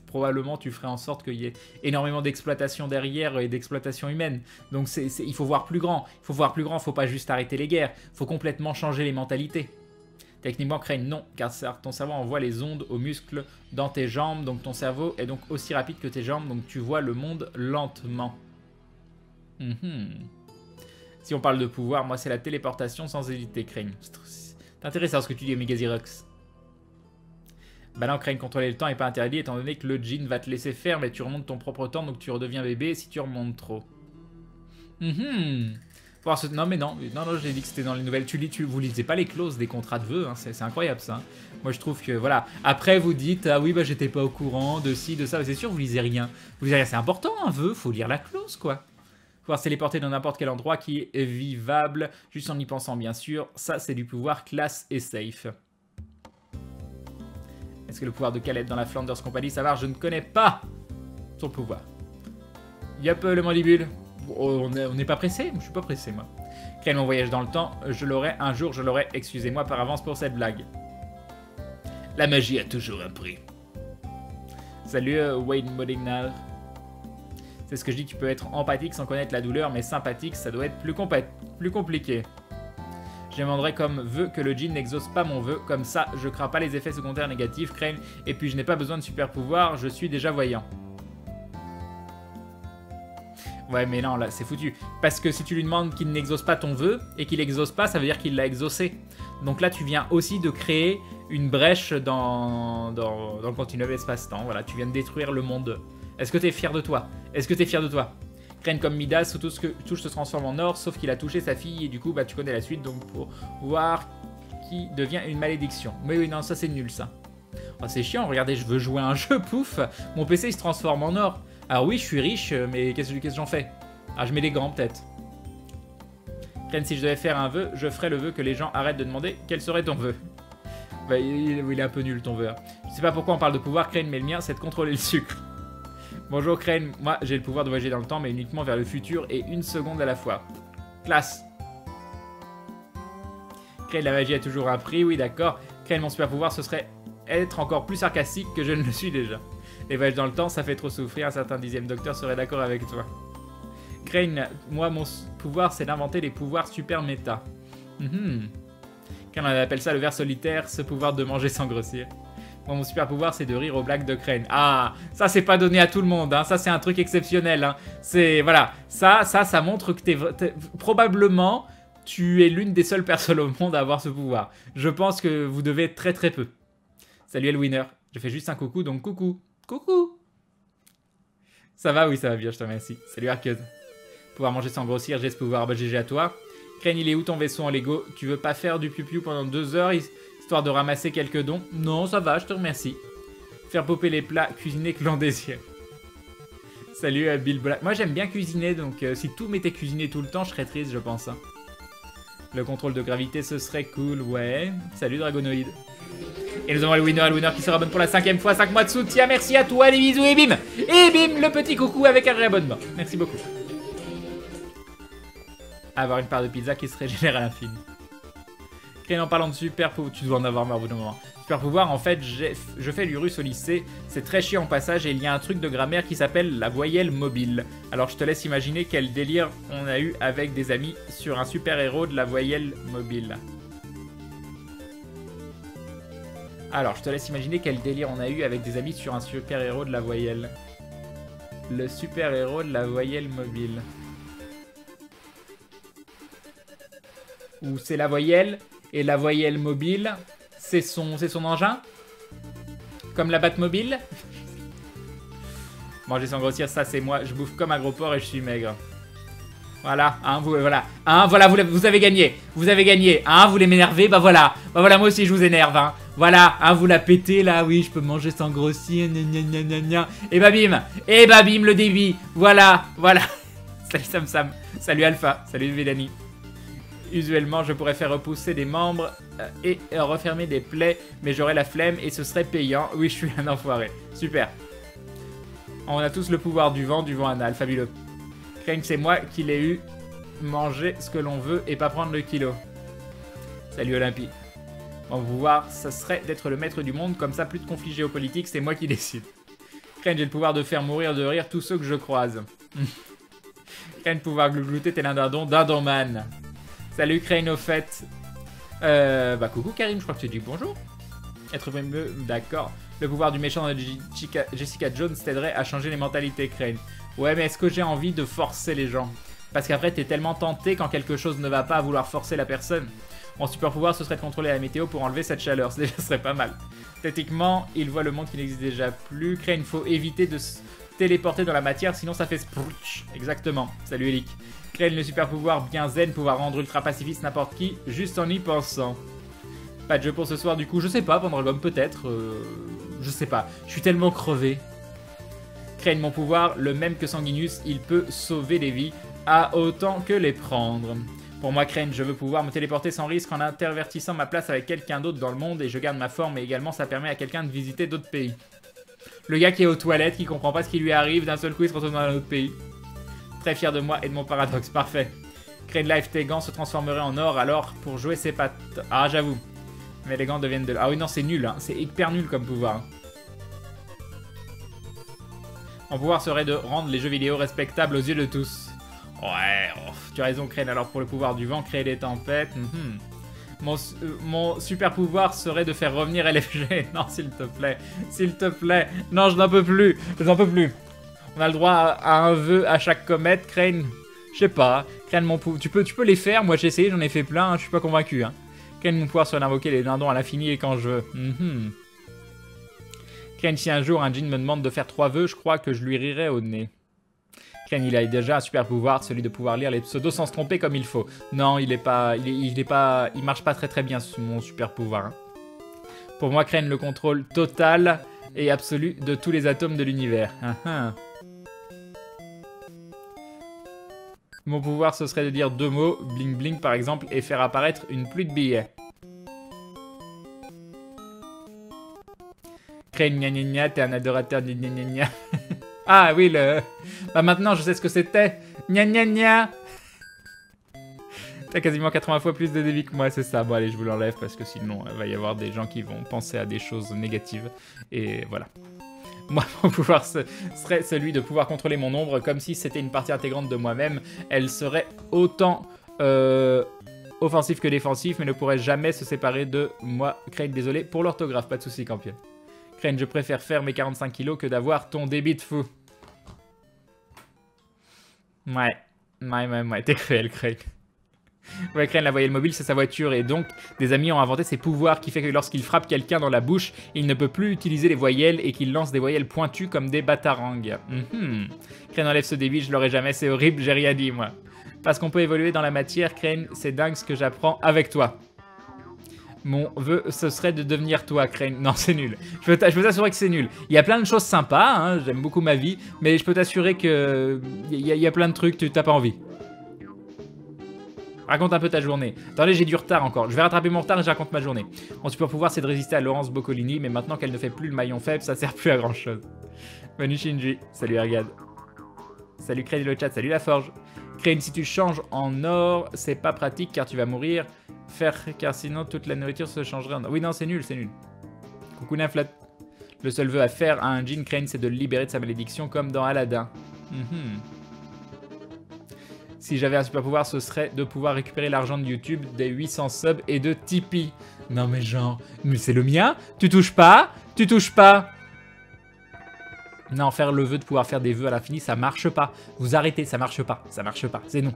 probablement tu ferais en sorte qu'il y ait énormément d'exploitation derrière et d'exploitation humaine. Donc il faut voir plus grand. Il faut voir plus grand, faut pas juste arrêter les guerres. Il faut complètement changer les mentalités. Techniquement, Crane, non, car ton cerveau envoie les ondes aux muscles dans tes jambes, donc ton cerveau est donc aussi rapide que tes jambes, donc tu vois le monde lentement. Si on parle de pouvoir, moi c'est la téléportation sans hésiter, Crane. C'est intéressant ce que tu dis, Omega Xerox. Bah non, Crane, contrôler le temps n'est pas interdit étant donné que le djinn va te laisser faire, mais tu remontes ton propre temps, donc tu redeviens bébé si tu remontes trop. Non mais non, j'ai dit que c'était dans les nouvelles. Vous lisez pas les clauses des contrats de vœux, hein, c'est incroyable ça. Hein. Moi je trouve que voilà. Après vous dites ah oui bah j'étais pas au courant de ci, de ça, c'est sûr vous lisez rien. Vous lisez rien, c'est important un vœu, faut lire la clause quoi. Pouvoir se téléporter dans n'importe quel endroit qui est vivable, juste en y pensant bien sûr. Ça c'est du pouvoir classe et safe. Est-ce que le pouvoir de Caleb dans la Flanders Company ça marche? Je ne connais pas son pouvoir. Yep, le mandibule. On n'est pas pressé? Je suis pas pressé, moi. Créer mon voyage dans le temps, un jour je l'aurai. Excusez-moi par avance pour cette blague. La magie a toujours un prix. Salut, Wayne Modignal. C'est ce que je dis, tu peux être empathique sans connaître la douleur, mais sympathique, ça doit être plus compliqué. Je demanderais comme vœu que le djinn n'exauce pas mon vœu, comme ça je crains pas les effets secondaires négatifs, Crane, et puis je n'ai pas besoin de super pouvoir, je suis déjà voyant. Ouais, mais non, là, c'est foutu. Parce que si tu lui demandes qu'il n'exauce pas ton vœu, et qu'il exauce pas, ça veut dire qu'il l'a exaucé. Donc là, tu viens aussi de créer une brèche dans le continuum espace-temps. Voilà, tu viens de détruire le monde. Est-ce que t'es fier de toi? Est-ce que t'es fier de toi? Crane comme Midas, où tout ce que touche se transforme en or, sauf qu'il a touché sa fille, et du coup, bah, tu connais la suite, donc pour voir qui devient une malédiction. Mais oui, non, ça c'est nul, ça. Oh, c'est chiant, regardez, je veux jouer à un jeu, pouf, mon PC il se transforme en or. Alors oui, je suis riche, mais qu'est-ce que j'en fais? Ah, je mets des gants, peut-être. Crane, si je devais faire un vœu, je ferais le vœu que les gens arrêtent de demander quel serait ton vœu. Bah, il est un peu nul, ton vœu. Je sais pas pourquoi on parle de pouvoir, Crane, mais le mien, c'est de contrôler le sucre. Bonjour, Crane. Moi, j'ai le pouvoir de voyager dans le temps, mais uniquement vers le futur et une seconde à la fois. Classe. Crane, la magie a toujours un prix, oui, d'accord. Crane, mon super pouvoir, ce serait être encore plus sarcastique que je ne le suis déjà. Les voyages dans le temps, ça fait trop souffrir. Un certain 10e docteur serait d'accord avec toi. Crane, moi, mon pouvoir, c'est d'inventer les pouvoirs super méta. Crane, on appelle ça le ver solitaire, ce pouvoir de manger sans grossir. Moi, mon super pouvoir, c'est de rire aux blagues de Crane. Ah, ça, c'est pas donné à tout le monde. Hein. Ça, c'est un truc exceptionnel. Hein. C'est, voilà. Ça montre que probablement, tu es l'une des seules personnes au monde à avoir ce pouvoir. Je pense que vous devez être très, très peu. Salut, Elwinner. Je fais juste un coucou, donc coucou. Coucou. Ça va? Oui, ça va bien, je te remercie. Salut, Arceus. Pouvoir manger sans grossir, j'ai ce pouvoir. Bah, GG à toi. Crane, il est où ton vaisseau en Lego? Tu veux pas faire du piou-piou pendant 2 heures histoire de ramasser quelques dons? Non, ça va, je te remercie. Faire popper les plats, cuisiner que l'on désire. Salut, Bill Black. Moi, j'aime bien cuisiner, donc si tout m'était cuisiné tout le temps, je serais triste, je pense. Hein. Le contrôle de gravité, ce serait cool, ouais. Salut, Dragonoïde. Et nous avons Elwinner qui sera bonne pour la 5e fois. 5 mois de soutien, merci à toi, des bisous, et bim! Et bim, le petit coucou avec un réabonnement. Merci beaucoup. Avoir une part de pizza qui se régénère à l'infini. Crane, en parlant de super pouvoir, tu dois en avoir marre au bout d'un moment. Super pouvoir, en fait, je fais l'Urus au lycée. C'est très chiant en passage et il y a un truc de grammaire qui s'appelle la voyelle mobile. Alors je te laisse imaginer quel délire on a eu avec des amis sur un super héros de la voyelle mobile. Alors, je te laisse imaginer quel délire on a eu avec des amis sur un super héros de la voyelle. Le super héros de la voyelle mobile. Ou c'est la voyelle, et la voyelle mobile, c'est son engin. Comme la Batmobile. Manger sans grossir, ça c'est moi. Je bouffe comme un gros porc et je suis maigre. Voilà, hein, voilà, vous avez gagné. Vous avez gagné, hein, vous voulez m'énerver, bah voilà. Bah voilà, moi aussi je vous énerve, hein. Voilà, hein, vous la pétez là, oui, je peux manger sans grossir, et bah bim, le débit. Voilà. Salut Sam, salut Alpha, salut Vélanie. Usuellement, je pourrais faire repousser des membres et refermer des plaies, mais j'aurais la flemme et ce serait payant. Oui, je suis un enfoiré. Super. On a tous le pouvoir du vent anal, fabuleux. Crane, c'est moi qui l'ai eu. Manger ce que l'on veut et pas prendre le kilo. Salut Olympie. Mon pouvoir, ça serait d'être le maître du monde, comme ça plus de conflits géopolitiques, c'est moi qui décide. Crane, j'ai le pouvoir de faire mourir de rire tous ceux que je croise. Crane, pouvoir glouter tel un dindon, Dindonman. Salut Crane au fait. Bah coucou Karim, je crois que tu dis bonjour. Être mieux, d'accord. Le pouvoir du méchant de Jessica Jones t'aiderait à changer les mentalités, Crane. Ouais, mais est-ce que j'ai envie de forcer les gens? Parce qu'après, t'es tellement tenté quand quelque chose ne va pas à vouloir forcer la personne. Mon super pouvoir, ce serait de contrôler la météo pour enlever cette chaleur. Ça serait pas mal. Techniquement, il voit le monde qui n'existe déjà plus. Crane, faut éviter de se téléporter dans la matière, sinon ça fait sprouch. Exactement. Salut Elic. Crane, le super pouvoir bien zen, pouvoir rendre ultra pacifiste n'importe qui, juste en y pensant. Pas de jeu pour ce soir, du coup, je sais pas, Pandragum peut-être. Je sais pas. Je suis tellement crevé. Crane, mon pouvoir, le même que Sanguinius, il peut sauver des vies, à autant que les prendre. Pour moi, Crane, je veux pouvoir me téléporter sans risque en intervertissant ma place avec quelqu'un d'autre dans le monde et je garde ma forme et également ça permet à quelqu'un de visiter d'autres pays. Le gars qui est aux toilettes, qui comprend pas ce qui lui arrive, d'un seul coup il se retrouve dans un autre pays. Très fier de moi et de mon paradoxe, parfait. Crane Life, tes gants se transformeraient en or alors pour jouer ses pattes. Ah, j'avoue. Mais les gants deviennent de... Ah oui, non, c'est nul, hein. C'est hyper nul comme pouvoir. Mon pouvoir serait de rendre les jeux vidéo respectables aux yeux de tous. Ouais, oh, tu as raison, Crane. Alors pour le pouvoir du vent, créer des tempêtes. Mon super pouvoir serait de faire revenir LFG. Non, s'il te plaît. S'il te plaît. Non, je n'en peux plus. Je n'en peux plus. On a le droit à un vœu à chaque comète, Crane. Je sais pas. Crane, mon pouvoir. Tu peux les faire. Moi, j'ai essayé, j'en ai fait plein. Je suis pas convaincu. Hein. Crane, mon pouvoir serait d'invoquer les dindons à l'infini et quand je veux. Crane, si un jour un djinn me demande de faire 3 vœux, je crois que je lui rirai au nez. Crane, il a déjà un super pouvoir, celui de pouvoir lire les pseudos sans se tromper comme il faut. Non, il marche pas très bien mon super pouvoir. Hein. Pour moi, Crane, le contrôle total et absolu de tous les atomes de l'univers. Mon pouvoir, ce serait de dire 2 mots, bling bling par exemple, et faire apparaître une pluie de billets. Crane, gna gna gna, t'es un adorateur de gna gna gna. Ah oui, bah maintenant je sais ce que c'était. Gna gna gna. T'as quasiment 80 fois plus de débit que moi, c'est ça. Bon allez, je vous l'enlève parce que sinon il va y avoir des gens qui vont penser à des choses négatives. Et voilà. Moi, mon pouvoir serait celui de pouvoir contrôler mon ombre comme si c'était une partie intégrante de moi-même. Elle serait autant offensive que défensive, mais ne pourrait jamais se séparer de moi. Crane, désolé pour l'orthographe, pas de soucis, campion. Crane, je préfère faire mes 45 kilos que d'avoir ton débit de fou. Ouais, t'es cruel, Crane. Ouais, Crane, la voyelle mobile, c'est sa voiture, et donc, des amis ont inventé ces pouvoirs qui fait que lorsqu'il frappe quelqu'un dans la bouche, il ne peut plus utiliser les voyelles et qu'il lance des voyelles pointues comme des batarangs. Crane enlève ce débit, je l'aurais jamais, c'est horrible, j'ai rien dit, moi. Parce qu'on peut évoluer dans la matière, Crane, c'est dingue ce que j'apprends avec toi. Mon vœu, ce serait de devenir toi, Crane. Non, c'est nul. Je peux t'assurer que c'est nul. Il y a plein de choses sympas, hein, j'aime beaucoup ma vie, mais je peux t'assurer que il y a plein de trucs, tu t'as pas envie. Raconte un peu ta journée. Attendez, j'ai du retard encore. Je vais rattraper mon retard et je raconte ma journée. Mon super pouvoir, c'est de résister à Laurence Boccolini, mais maintenant qu'elle ne fait plus le maillon faible, ça sert plus à grand chose. Manu Shinji. Salut Argad. Salut Crane le chat. Salut la forge. Crane, si tu changes en or, c'est pas pratique car tu vas mourir. Car sinon toute la nourriture se changerait en or. Oui, non, c'est nul, c'est nul. Coucou Naflat. Le seul vœu à faire à un djinn, Crane, c'est de le libérer de sa malédiction comme dans Aladdin. Si j'avais un super pouvoir, ce serait de pouvoir récupérer l'argent de YouTube, des 800 subs et de Tipeee. Non mais genre, mais c'est le mien. Tu touches pas. Tu touches pas. Non, faire le vœu de pouvoir faire des vœux à l'infini, ça marche pas. Vous arrêtez, ça marche pas. Ça marche pas, c'est non.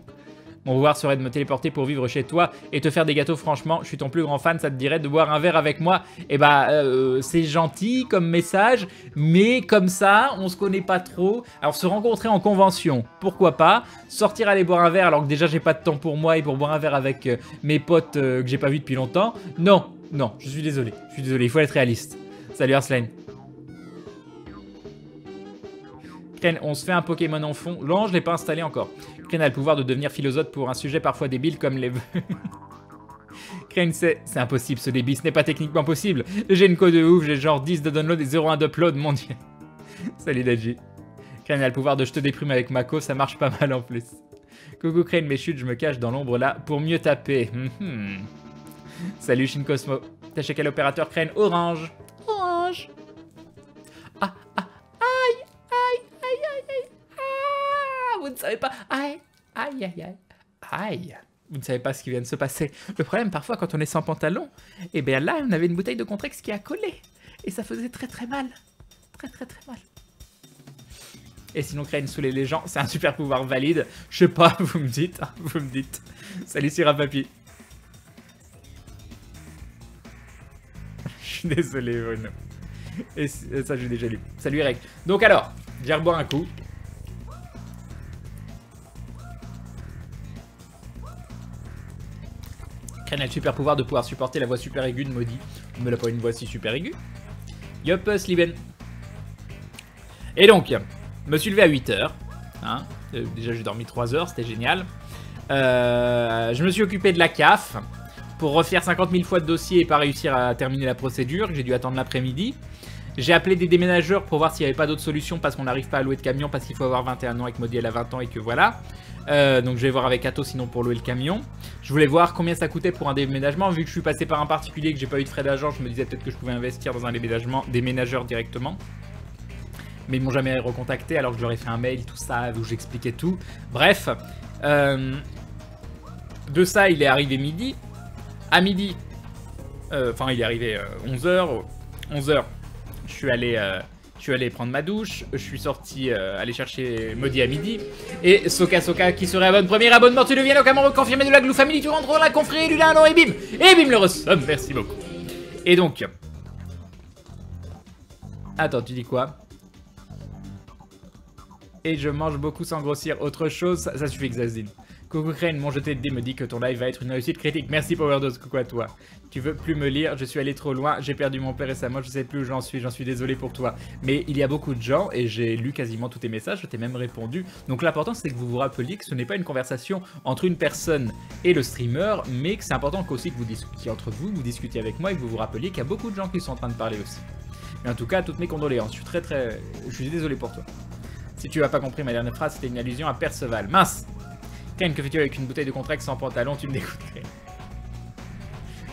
Mon pouvoir serait de me téléporter pour vivre chez toi et te faire des gâteaux. Franchement, je suis ton plus grand fan, ça te dirait de boire un verre avec moi. Et bah, c'est gentil comme message, mais comme ça, on se connaît pas trop. Alors, se rencontrer en convention, pourquoi pas. Sortir aller boire un verre alors que déjà j'ai pas de temps pour moi et pour boire un verre avec mes potes que j'ai pas vus depuis longtemps. Non, non, je suis désolé, il faut être réaliste. Salut Arslan. Crane, on se fait un Pokémon en fond. Non, je l'ai pas installé encore. Crane a le pouvoir de devenir philosophe pour un sujet parfois débile comme les vœux. Crane, c'est impossible ce débit, ce n'est pas techniquement possible. J'ai une code de ouf, j'ai genre 10 de download et 0,1 d'upload, mon dieu. Salut Daji. Crane a le pouvoir de je te déprime avec Mako, ça marche pas mal en plus. Coucou Crane, mes chutes, je me cache dans l'ombre là pour mieux taper. Salut Shin Cosmo. T'as chez quel opérateur Crane? Orange. Orange. Ah, ah, aïe, aïe, aïe, aïe, aïe. Ah, vous ne savez pas. Aïe, aïe, aïe, aïe. Aïe. Vous ne savez pas ce qui vient de se passer. Le problème, parfois, quand on est sans pantalon, eh bien là, on avait une bouteille de Contrex qui a collé. Et ça faisait très très mal. Très très très mal. Et sinon, Crane saouler les gens, c'est un super pouvoir valide. Je sais pas, vous me dites. Hein, vous me dites. Salut Sirapapi. Je suis désolé, Bruno. Et ça, j'ai déjà lu. Salut Eric. Donc alors, j'ai reboire un coup. Crane a le super pouvoir de pouvoir supporter la voix super aiguë de Maudit. Mais elle a pas une voix si super aiguë. Yop, Sliben. Et donc, je me suis levé à 8h. Hein. Déjà, j'ai dormi 3 heures, c'était génial. Je me suis occupé de la CAF pour refaire 50 000 fois de dossier et pas réussir à terminer la procédure. J'ai dû attendre l'après-midi. J'ai appelé des déménageurs pour voir s'il n'y avait pas d'autres solutions parce qu'on n'arrive pas à louer de camion parce qu'il faut avoir 21 ans et que Maudit elle a 20 ans et que voilà. Donc je vais voir avec Atto sinon pour louer le camion. Je voulais voir combien ça coûtait pour un déménagement. Vu que je suis passé par un particulier et que j'ai pas eu de frais d'agent, je me disais peut-être que je pouvais investir dans un déménageur directement. Mais ils m'ont jamais recontacté alors que je leur ai fait un mail, tout ça, où j'expliquais tout. Bref, de ça il est arrivé midi. À midi, enfin il est arrivé 11h. 11h, je suis allé prendre ma douche. Je suis sorti aller chercher Maudit à midi. Et Soka qui serait à votre premier abonnement, tu deviens localement confirmé de la Glou Family, tu rentres dans la confrérie du Lano et bim. Et bim le ressomme, merci beaucoup. Et donc... Attends, tu dis quoi? Et je mange beaucoup sans grossir. Autre chose, ça suffit Xazine. Coucou Crane, mon jeté de dé me dit que ton live va être une réussite critique. Merci Powerdose, coucou à toi. Tu veux plus me lire, je suis allé trop loin, j'ai perdu mon père récemment, je sais plus où j'en suis désolé pour toi. Mais il y a beaucoup de gens et j'ai lu quasiment tous tes messages, je t'ai même répondu. Donc l'important c'est que vous vous rappeliez que ce n'est pas une conversation entre une personne et le streamer, mais que c'est important aussi que vous discutiez entre vous, vous discutiez avec moi et que vous vous rappeliez qu'il y a beaucoup de gens qui sont en train de parler aussi. Mais en tout cas, toutes mes condoléances, je suis désolé pour toi. Si tu n'as pas compris ma dernière phrase, c'était une allusion à Perceval. Mince! Crane, que fais-tu avec une bouteille de Contrex sans pantalon? Tu me dégoûtes, Crane.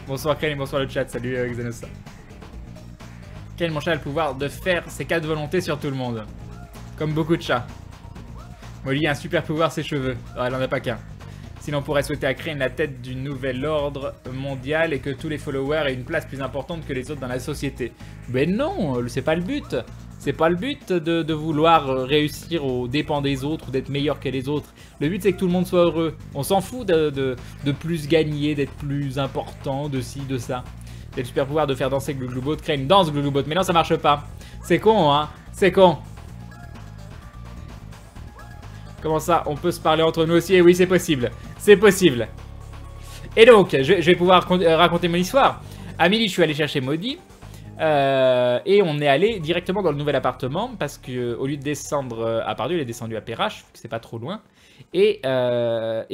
Bonsoir Crane et bonsoir le chat, salut Xenosa. Crane, mon chat a le pouvoir de faire ses 4 volontés sur tout le monde. Comme beaucoup de chats. Molly a un super pouvoir, ses cheveux. Ah, elle en a pas qu'un. Sinon on pourrait souhaiter à Crane la tête du nouvel ordre mondial et que tous les followers aient une place plus importante que les autres dans la société. Mais non, c'est pas le but. C'est pas le but de vouloir réussir aux dépens des autres ou d'être meilleur que les autres. Le but c'est que tout le monde soit heureux. On s'en fout de plus gagner, d'être plus important, de ci, de ça. C'est le super pouvoir de faire danser Glouglou-Bot. Crane danse Glouglou-Bot, mais non ça marche pas. C'est con hein, c'est con. Comment ça, on peut se parler entre nous aussi? Et oui c'est possible, c'est possible. Et donc, je vais pouvoir raconter mon histoire. À midi je suis allé chercher Maudit. Et on est allé directement dans le nouvel appartement parce que au lieu de descendre à Pardieu, il est descendu à Perrache, c'est pas trop loin. Et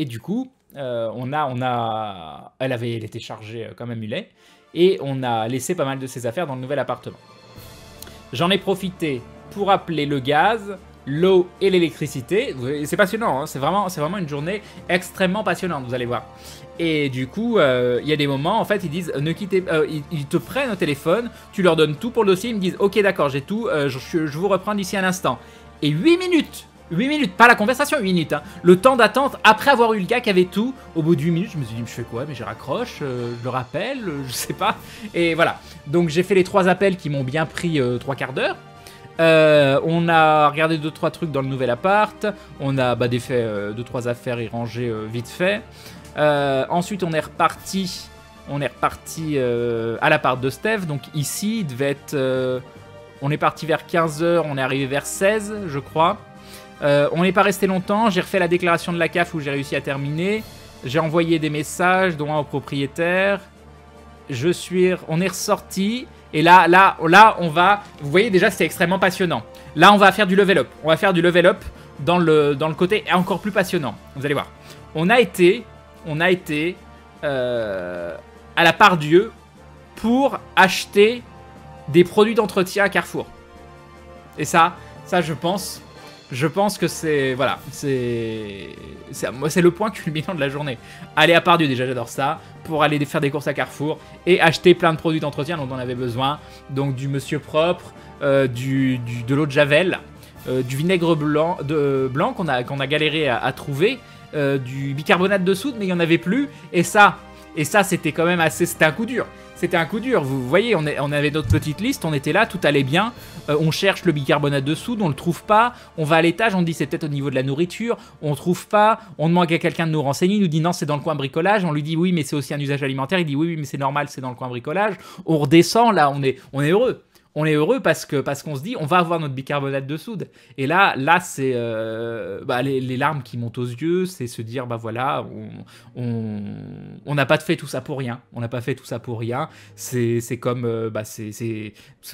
du coup, elle était chargée comme un mulet et on a laissé pas mal de ses affaires dans le nouvel appartement. J'en ai profité pour appeler le gaz, l'eau et l'électricité. C'est passionnant, hein, c'est vraiment une journée extrêmement passionnante, vous allez voir. Et du coup, il y a des moments, en fait, ils disent, ne quittez pas, ils te prennent au téléphone, tu leur donnes tout pour le dossier, ils me disent, ok d'accord, j'ai tout, je vous reprends d'ici un instant. Et 8 minutes, pas la conversation, 8 minutes, hein, le temps d'attente après avoir eu le gars qui avait tout, au bout de 8 minutes, je me suis dit, je fais quoi? Mais je raccroche, je le rappelle, je sais pas. Et voilà, donc j'ai fait les 3 appels qui m'ont bien pris 3 quarts d'heure. On a regardé 2-3 trucs dans le nouvel appart, on a défait 2-3 affaires et rangé vite fait. Ensuite on est reparti à l'appart de Steph. Donc ici il devait être on est parti vers 15h, on est arrivé vers 16 je crois. On n'est pas resté longtemps, j'ai refait la déclaration de la CAF où j'ai réussi à terminer. J'ai envoyé des messages dont un au propriétaire. On est ressorti. Et là on va, vous voyez déjà c'est extrêmement passionnant. Là on va faire du level up, dans le côté encore plus passionnant. Vous allez voir. On a été à la Pardieu pour acheter des produits d'entretien à Carrefour. Et ça je pense Je pense que c'est... Voilà, c'est le point culminant de la journée. Aller à Pardieu, déjà j'adore ça, pour aller faire des courses à Carrefour et acheter plein de produits d'entretien dont on avait besoin. Donc du Monsieur Propre, de l'eau de Javel, du vinaigre blanc qu'on a galéré à trouver, du bicarbonate de soude, mais il n'y en avait plus. Et ça c'était quand même assez... C'était un coup dur. C'était un coup dur, vous voyez, on avait notre petite liste, on était là, tout allait bien, on cherche le bicarbonate de soude, on le trouve pas, on va à l'étage, on dit c'est peut-être au niveau de la nourriture, on trouve pas, on demande à quelqu'un de nous renseigner, il nous dit non c'est dans le coin bricolage, on lui dit oui mais c'est aussi un usage alimentaire, il dit oui mais c'est normal c'est dans le coin bricolage, on redescend là, on est heureux. On est heureux parce qu'on se dit on va avoir notre bicarbonate de soude. Et là c'est les larmes qui montent aux yeux, c'est se dire bah voilà, on n'a pas fait tout ça pour rien. On n'a pas fait tout ça pour rien. C'est comme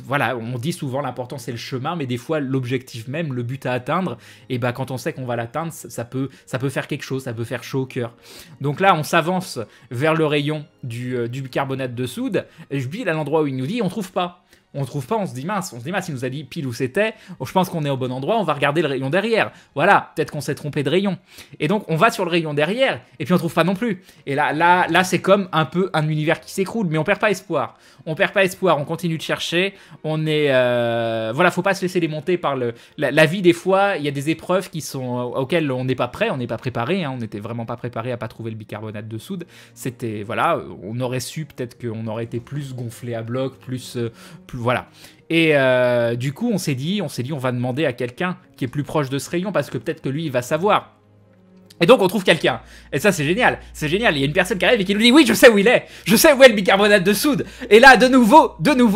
voilà, on dit souvent l'important c'est le chemin, mais des fois l'objectif même, le but à atteindre, et bah quand on sait qu'on va l'atteindre, ça peut faire quelque chose, ça peut faire chaud au cœur. Donc là on s'avance vers le rayon du bicarbonate de soude. Et je dis à l'endroit où il nous dit on trouve pas. On trouve pas, on se dit mince, il nous a dit pile où c'était, je pense qu'on est au bon endroit, on va regarder le rayon derrière. Voilà, peut-être qu'on s'est trompé de rayon. Et donc on va sur le rayon derrière, et puis on trouve pas non plus. Et là c'est comme un peu un univers qui s'écroule, mais on perd pas espoir. On perd pas espoir, on continue de chercher, on est... voilà, faut pas se laisser démonter par la vie des fois, il y a des épreuves auxquelles on n'est pas prêt, on n'est pas préparé, hein, on n'était vraiment pas préparé à pas trouver le bicarbonate de soude. C'était, voilà, on aurait su, peut-être qu'on aurait été plus gonflé à bloc, plus voilà. Et du coup, on s'est dit, on va demander à quelqu'un qui est plus proche de ce rayon parce que peut-être que lui, il va savoir. Et donc on trouve quelqu'un. Et ça c'est génial. C'est génial. Il y a une personne qui arrive et qui nous dit oui je sais où il est. Je sais où est le bicarbonate de soude. Et là de nouveau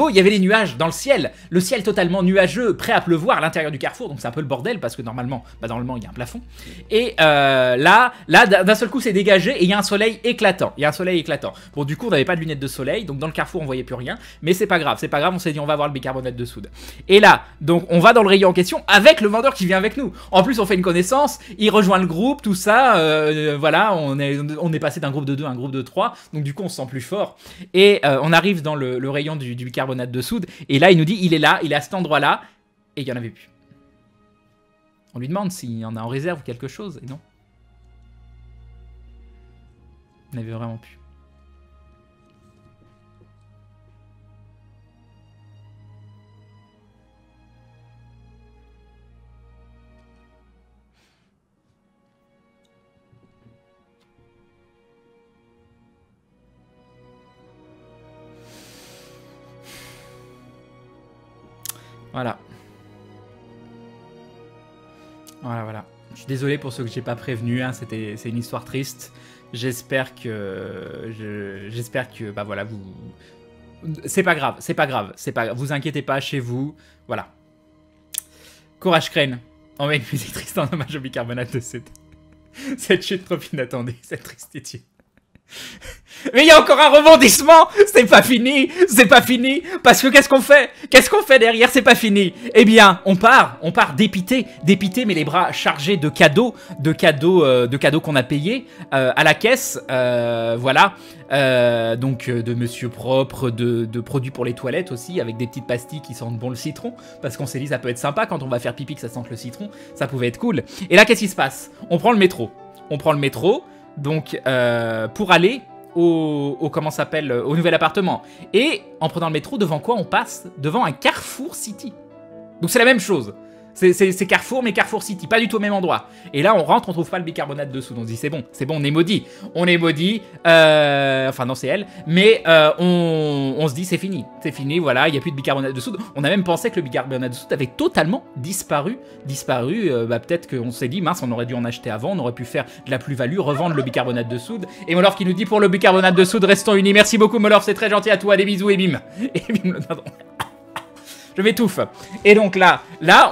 il y avait les nuages dans le ciel. Le ciel totalement nuageux, prêt à pleuvoir à l'intérieur du carrefour. Donc c'est un peu le bordel parce que normalement il y a un plafond. Et là d'un seul coup c'est dégagé et il y a un soleil éclatant. Bon du coup on n'avait pas de lunettes de soleil. Donc dans le carrefour on voyait plus rien. Mais c'est pas grave. On s'est dit on va voir le bicarbonate de soude. Et là donc on va dans le rayon en question avec le vendeur qui vient avec nous. En plus on fait une connaissance. Il rejoint le groupe, tout ça. Voilà, on est passé d'un groupe de 2 à un groupe de 3, donc du coup on se sent plus fort. Et on arrive dans le rayon du bicarbonate de soude, et là il nous dit il est là, il est à cet endroit-là, et il n'y en avait plus. On lui demande s'il y en a en réserve ou quelque chose, et non. Il n'y en avait vraiment plus. Voilà. Voilà. Je suis désolé pour ceux que j'ai pas prévenus, hein, c'est une histoire triste. J'espère que bah voilà, c'est pas grave, vous inquiétez pas chez vous. Voilà. Courage Crane. On met une musique triste en hommage au bicarbonate de soude. Cette chute trop inattendue, cette tristitude. Mais il y a encore un rebondissement. C'est pas fini, parce que qu'est-ce qu'on fait derrière, c'est pas fini. Eh bien, on part dépité, mais les bras chargés de cadeaux qu'on a payés à la caisse, voilà. Donc de Monsieur Propre, de produits pour les toilettes aussi, avec des petites pastilles qui sentent bon le citron, parce qu'on s'est dit ça peut être sympa quand on va faire pipi que ça sente le citron, ça pouvait être cool. Et là, qu'est-ce qui se passe? On prend le métro. Donc, pour aller au nouvel appartement. Et en prenant le métro, devant quoi on passe? Devant un Carrefour City. Donc c'est la même chose. C'est Carrefour, mais Carrefour City, pas du tout au même endroit. Et là, on rentre, on trouve pas le bicarbonate de soude. On se dit, c'est bon, on est maudit. Enfin, non, c'est elle. Mais on se dit, c'est fini, voilà, il n'y a plus de bicarbonate de soude. On a même pensé que le bicarbonate de soude avait totalement disparu. Peut-être qu'on s'est dit, mince, on aurait dû en acheter avant, on aurait pu faire de la plus-value, revendre le bicarbonate de soude. Et Molorf qui nous dit, pour le bicarbonate de soude, restons unis. Merci beaucoup, Molorf, c'est très gentil à toi. Des bisous et bim. Et bim, pardon. Je m'étouffe. Et donc là,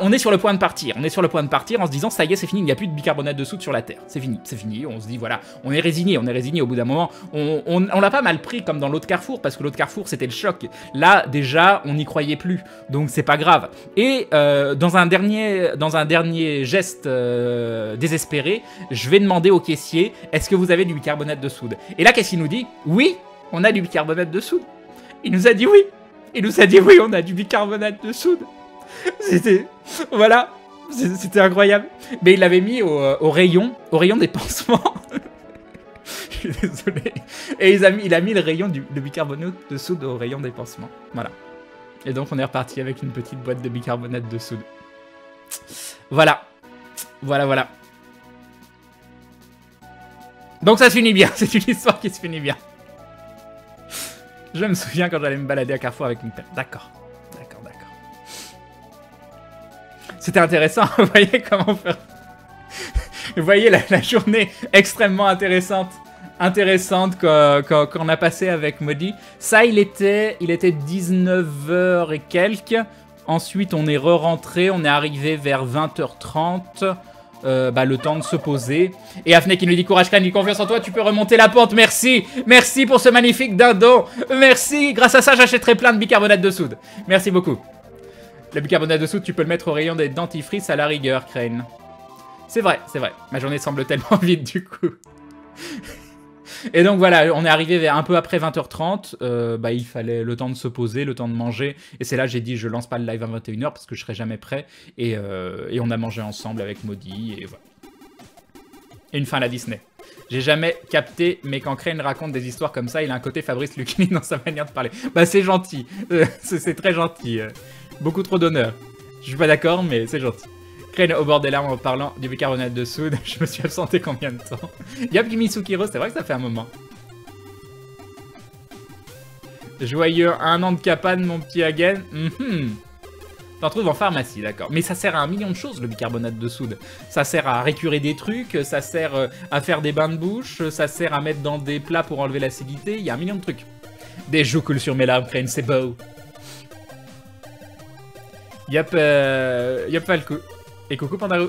on est sur le point de partir. En se disant, ça y est, c'est fini, il n'y a plus de bicarbonate de soude sur la Terre. C'est fini. On se dit, voilà, on est résigné au bout d'un moment. On l'a pas mal pris comme dans l'autre Carrefour, parce que l'autre Carrefour, c'était le choc. Là, déjà, on n'y croyait plus. Donc, c'est pas grave. Et dans un dernier geste désespéré, je vais demander au caissier, est-ce que vous avez du bicarbonate de soude? Et là, qu'est-ce qu'il nous dit? Oui, on a du bicarbonate de soude. Il nous a dit oui. On a du bicarbonate de soude. C'était... Voilà. C'était incroyable. Mais il l'avait mis au rayon des pansements. Je suis désolé. Et il a mis le rayon de bicarbonate de soude au rayon des pansements. Voilà. Et donc on est reparti avec une petite boîte de bicarbonate de soude. Voilà. Voilà. Donc ça se finit bien. C'est une histoire qui se finit bien. Je me souviens quand j'allais me balader à Carrefour avec une paire. D'accord. C'était intéressant. Vous voyez comment faire. Vous voyez la journée extrêmement intéressante qu'on a passé avec Modi. Ça, il était 19h et quelques. Ensuite, on est re-rentré. On est arrivé vers 20h30. Le temps de se poser. Et Afne qui nous dit courage, Crane, confiance en toi, tu peux remonter la pente. Merci pour ce magnifique dindon. Merci. Grâce à ça, j'achèterai plein de bicarbonate de soude. Merci beaucoup. Le bicarbonate de soude, tu peux le mettre au rayon des dentifrices à la rigueur, Crane. C'est vrai. Ma journée semble tellement vite du coup. Et donc voilà, on est arrivé vers un peu après 20h30. Il fallait le temps de se poser, le temps de manger. Et c'est là que j'ai dit, je lance pas le live à 21h parce que je serai jamais prêt. Et on a mangé ensemble avec Modi. Et voilà. Et une fin à la Disney. J'ai jamais capté, mais quand Crane raconte des histoires comme ça, il a un côté Fabrice Lucchini dans sa manière de parler. Bah c'est gentil. C'est très gentil. Beaucoup trop d'honneur. Je suis pas d'accord, mais c'est gentil. Crane au bord des larmes en parlant du bicarbonate de soude. Je me suis absenté combien de temps? Yap Misukiro, c'est vrai que ça fait un moment. Joyeux 1 an de Capane, mon petit Hagen. T'en trouves en pharmacie, d'accord. Mais ça sert à un million de choses, le bicarbonate de soude. Ça sert à récurer des trucs, ça sert à faire des bains de bouche, ça sère à mettre dans des plats pour enlever l'acidité. Il y a un million de trucs. Des joues coulent sur mes larmes, Crane, c'est beau. Yap Falco. Et coucou Pandarou.